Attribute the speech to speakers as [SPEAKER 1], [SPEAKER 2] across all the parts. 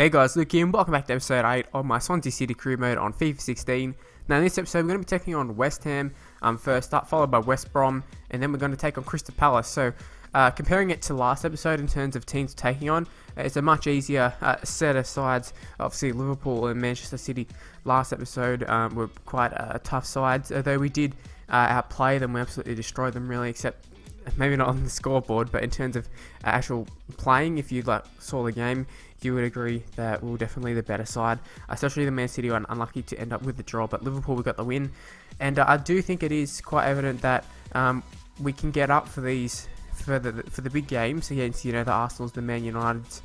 [SPEAKER 1] Hey guys, Luke here and welcome back to episode 8 of my Swansea City career mode on FIFA 16. Now in this episode we're going to be taking on West Ham first up, followed by West Brom, and then we're going to take on Crystal Palace. So comparing it to last episode in terms of teams taking on, it's a much easier set of sides. Obviously Liverpool and Manchester City last episode were quite tough sides, although we did outplay them. We absolutely destroyed them really, except maybe not on the scoreboard, but in terms of actual playing, if you saw the game, you would agree that we were definitely the better side. Especially the Man City were unlucky to end up with the draw, but Liverpool, we got the win. And I do think it is quite evident that we can get up for these for the big games against the Arsenals, the Man Uniteds.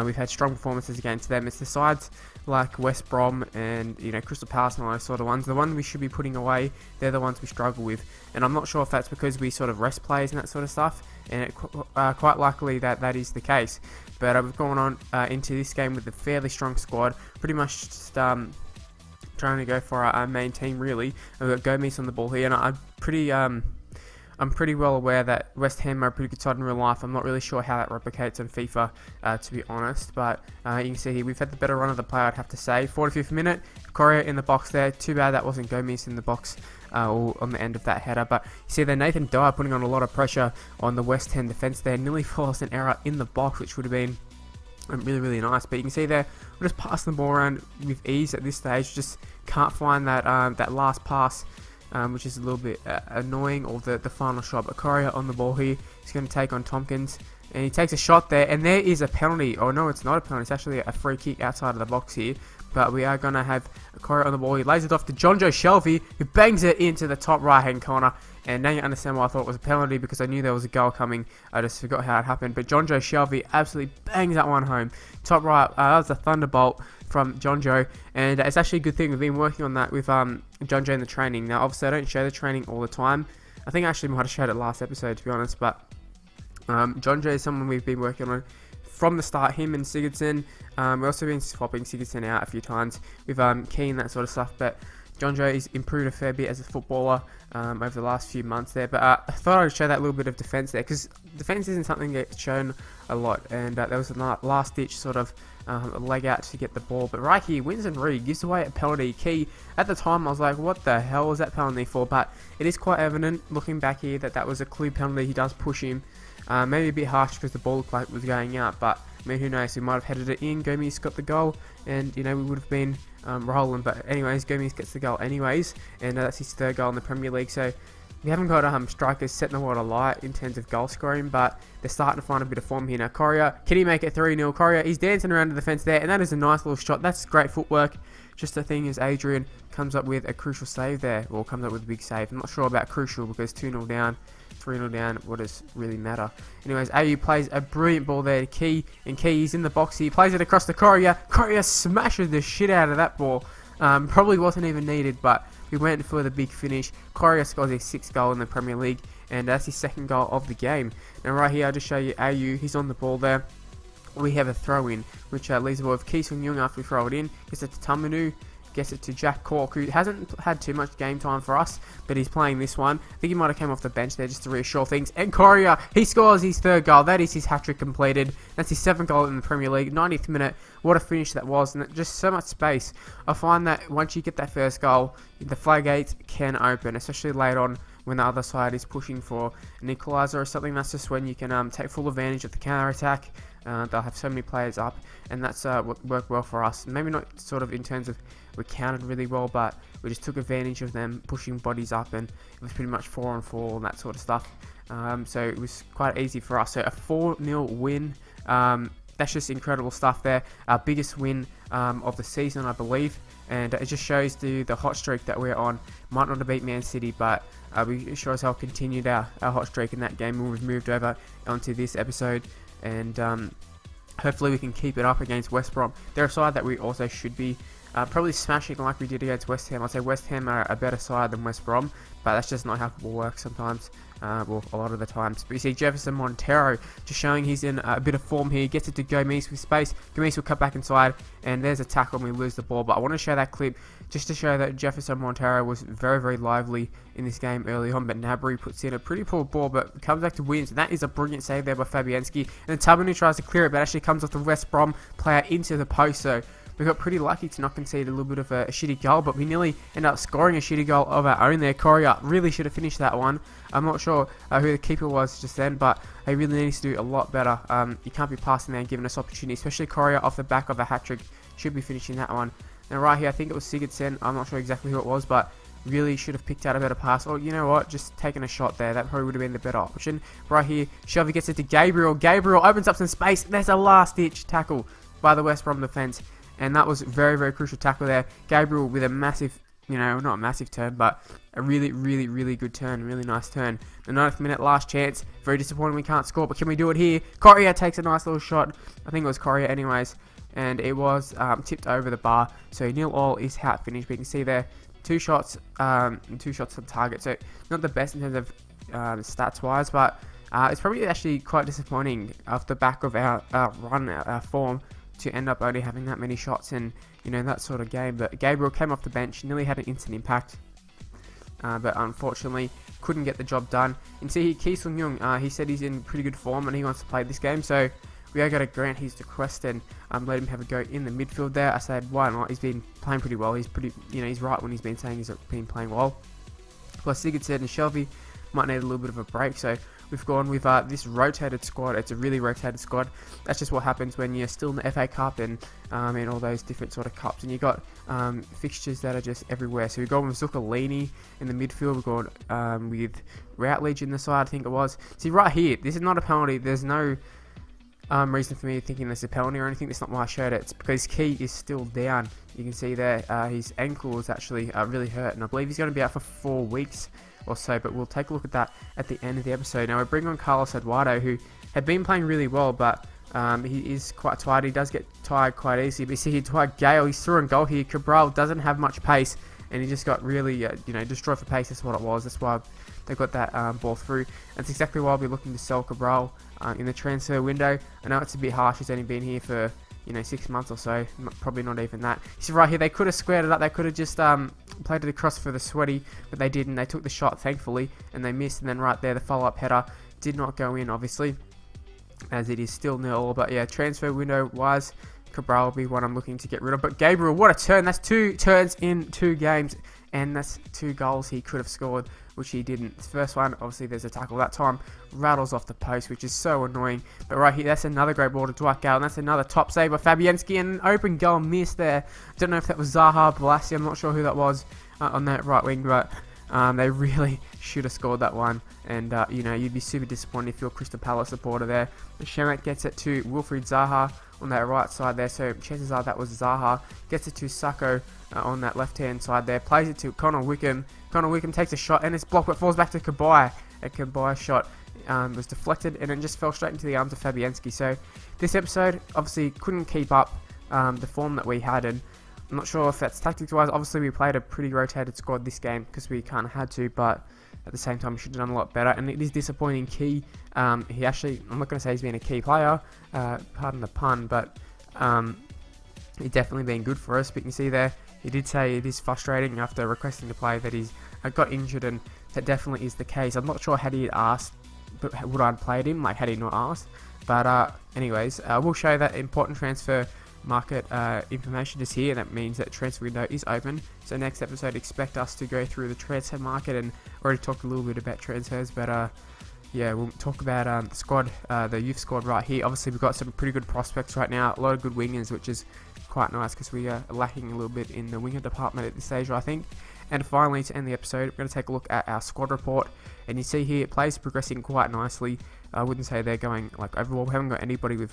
[SPEAKER 1] We've had strong performances against them. It's the sides like West Brom and Crystal Palace and all those sort of ones. The ones we should be putting away, they're the ones we struggle with. And I'm not sure if that's because we sort of rest players and that sort of stuff. And quite likely that is the case. But we've gone on into this game with a fairly strong squad. Pretty much just trying to go for our main team really. We've got Gomez on the ball here, and I'm pretty well aware that West Ham are a pretty good side in real life. I'm not really sure how that replicates on FIFA, to be honest. But you can see here, we've had the better run of the play, I'd have to say. 45th minute, Correa in the box there. Too bad that wasn't Gomez in the box or on the end of that header. But you see there, Nathan Dyer putting on a lot of pressure on the West Ham defence there. Nearly forced an error in the box, which would have been really, really nice. But you can see there, we're just passing the ball around with ease at this stage. Just can't find that that last pass, which is a little bit annoying, or the final shot. But Correa on the ball here, he's going to take on Tompkins, and he takes a shot there, and there is a penalty. Oh no, it's not a penalty, it's actually a free kick outside of the box here. But we are going to have Correa on the ball. He lays it off to Jonjo Shelvey, who bangs it into the top right hand corner. And now you understand why I thought it was a penalty, because I knew there was a goal coming. I just forgot how it happened. But Jonjo Shelvey absolutely bangs that one home. Top right, that was a thunderbolt from Jonjo, and it's actually a good thing. We've been working on that with Jonjo in the training. Now obviously I don't show the training all the time. I think I actually might have showed it last episode, to be honest, but Jonjo is someone we've been working on from the start, him and Sigurdsson. We've also been swapping Sigurdsson out a few times with Keane, that sort of stuff, but Jonjo has improved a fair bit as a footballer over the last few months there. But I thought I'd show that little bit of defence there, because defence isn't something that's shown a lot, and there was a last ditch sort of leg out to get the ball. But right here, Winston Reid gives away a penalty. Key, at the time I was like, what the hell was that penalty for? But it is quite evident looking back here that was a clear penalty. He does push him, maybe a bit harsh because the ball looked like it was going out, but I mean, who knows, we might have headed it in. Gomez got the goal, and we would have been rolling. But anyways, Gomez gets the goal anyways, and that's his third goal in the Premier League. So we haven't got strikers setting the world alight in terms of goal scoring, but they're starting to find a bit of form here. Now Correa, can he make it 3-0? Correa, he's dancing around the defence there, and that is a nice little shot. That's great footwork. Just the thing is, Adrian comes up with a crucial save there, or comes up with a big save. I'm not sure about crucial, because 2-0 down, 3-0 down, what does really matter? Anyways, AU plays a brilliant ball there to Key, and Key is in the box. He plays it across to Correa. Correa smashes the shit out of that ball. Probably wasn't even needed, but we went for the big finish. Correa scores his 6th goal in the Premier League, and that's his 2nd goal of the game. Now right here, I'll just show you AU. He's on the ball there. We have a throw-in, which leaves the ball with Ki Sung-Young after we throw it in. Gets it to Tamanu. Gets it to Jack Cork, who hasn't had too much game time for us, but he's playing this one. I think he might have came off the bench there just to reassure things. And Correa, he scores his 3rd goal. That is his hat-trick completed. That's his 7th goal in the Premier League. 90th minute. What a finish that was, and just so much space. I find that once you get that first goal, the floodgates can open, especially late on when the other side is pushing for an equaliser or something. That's just when you can take full advantage of the counter-attack. They'll have so many players up, and that's what worked well for us. Maybe not sort of in terms of we counted really well, but we just took advantage of them pushing bodies up, and it was pretty much 4-on-4 and that sort of stuff. So it was quite easy for us. So a 4-0 win. That's just incredible stuff there. Our biggest win of the season, I believe, and it just shows the hot streak that we're on. Might not have beat Man City, but we sure as hell continued our hot streak in that game when we've moved over onto this episode, and hopefully we can keep it up against West Brom. They're a side that we also should be Probably smashing like we did against West Ham. I'd say West Ham are a better side than West Brom, but that's just not how football works sometimes. Well, a lot of the times. But you see Jefferson Montero just showing he's in a bit of form here. Gets it to Gomez with space. Gomez will cut back inside, and there's a tackle and we lose the ball. But I want to show that clip just to show that Jefferson Montero was very, very lively in this game early on. But Nabry puts in a pretty poor ball, but comes back to wins. And that is a brilliant save there by Fabianski. And then Tubman, who tries to clear it, but actually comes off the West Brom player into the post. So we got pretty lucky to not concede a little bit of a shitty goal, but we nearly end up scoring a shitty goal of our own there. Correa really should have finished that one. I'm not sure who the keeper was just then, but he really needs to do a lot better. You can't be passing there and giving us opportunity, especially Correa off the back of a hat-trick. Should be finishing that one. Now right here, I think it was Sigurdsson. I'm not sure exactly who it was, but really should have picked out a better pass. Or you know what, just taking a shot there. That probably would have been the better option. Right here, Shelby gets it to Gabriel. Gabriel opens up some space. There's a last-ditch tackle by the West Brom defence. And that was a very, very crucial tackle there. Gabriel with a massive, not a massive turn, but a really, really, really good turn. Really nice turn. The 9th minute, last chance. Very disappointing we can't score, but can we do it here? Correa takes a nice little shot. I think it was Correa anyways. And it was tipped over the bar. So 0-0 is how it finished. But you can see there, 2 shots on target. So not the best in terms of stats-wise, but it's probably actually quite disappointing off the back of our run, our form, to end up only having that many shots in, that sort of game. But Gabriel came off the bench, nearly had an instant impact, but unfortunately couldn't get the job done. And see here, Ki Sung-young, he said he's in pretty good form and he wants to play this game, so we are going to grant his request and let him have a go in the midfield there. I said, why not? He's been playing pretty well. He's pretty, he's right when he's been saying he's been playing well. Plus Sigurdsson and Shelby might need a little bit of a break, so we've gone with this rotated squad. It's a really rotated squad. That's just what happens when you're still in the FA Cup and all those different sort of cups, and you got fixtures that are just everywhere. So we've gone with Zuccolini in the midfield. We've gone with Routledge in the side, I think it was. See right here, this is not a penalty. There's no reason for me thinking there's a penalty or anything. That's not why I showed it. It's because Key is still down. You can see there his ankle is actually really hurt, and I believe he's going to be out for 4 weeks or so, but we'll take a look at that at the end of the episode. Now we're bringing on Carlos Eduardo, who had been playing really well, but he is quite tired. He does get tired quite easily. But you see here, Dwight Gale, he's through in goal here. Cabral doesn't have much pace, and he just got really, destroyed for pace. That's what it was. That's why they got that ball through. That's exactly why I'll be looking to sell Cabral in the transfer window. I know it's a bit harsh. He's only been here for 6 months or so, probably not even that. See right here, they could have squared it up. They could have just played it across for the sweaty, but they didn't. They took the shot, thankfully, and they missed. And then right there, the follow-up header did not go in, obviously, as it is still 0. But yeah, transfer window-wise, Cabral will be one I'm looking to get rid of. But Gabriel, what a turn. That's 2 turns in 2 games, and that's 2 goals he could have scored, which he didn't. The first one, obviously, there's a tackle. That time, rattles off the post, which is so annoying. But right here, that's another great ball to Dwight Gale, and that's another top save by Fabianski, and an open goal missed there. Don't know if that was Zaha Balassi. I'm not sure who that was on that right wing, but they really should have scored that one. And, you'd be super disappointed if you're a Crystal Palace supporter there. Shemek gets it to Wilfried Zaha on that right side there, so chances are that was Zaha. Gets it to Sacco on that left-hand side there. Plays it to Connor Wickham. Connor Wickham takes a shot, and it's blocked, but falls back to Cabai. A Cabai shot was deflected, and it just fell straight into the arms of Fabianski. So this episode, obviously, couldn't keep up the form that we had, and I'm not sure if that's tactics-wise. Obviously, we played a pretty rotated squad this game because we kind of had to, but at the same time, we should have done a lot better. And it is disappointing. Key, he actually, I'm not going to say he's been a key player, pardon the pun, but he's definitely been good for us. But you can see there, he did say it is frustrating after requesting to play that he's got injured, and that definitely is the case. I'm not sure had he asked, but would I have played him, like had he not asked. But anyways, we'll show that important transfer market information just here. That means that transfer window is open. So next episode, expect us to go through the transfer market, and already talked a little bit about transfers, but yeah, we'll talk about the squad, the youth squad right here. Obviously, we've got some pretty good prospects right now, a lot of good wingers, which is quite nice because we are lacking a little bit in the winger department at this stage, I think. And finally, to end the episode, we're going to take a look at our squad report, and you see here, players progressing quite nicely. I wouldn't say they're going like overall. We haven't got anybody with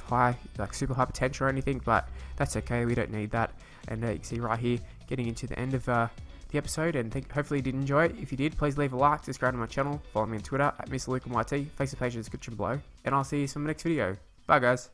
[SPEAKER 1] super high potential or anything, but that's okay. We don't need that. And you can see right here, getting into the end of the episode, and hopefully you did enjoy it. If you did, please leave a like, subscribe to my channel, follow me on Twitter at MrLukeMYT, Facebook page in the description below, and I'll see you in the next video. Bye guys.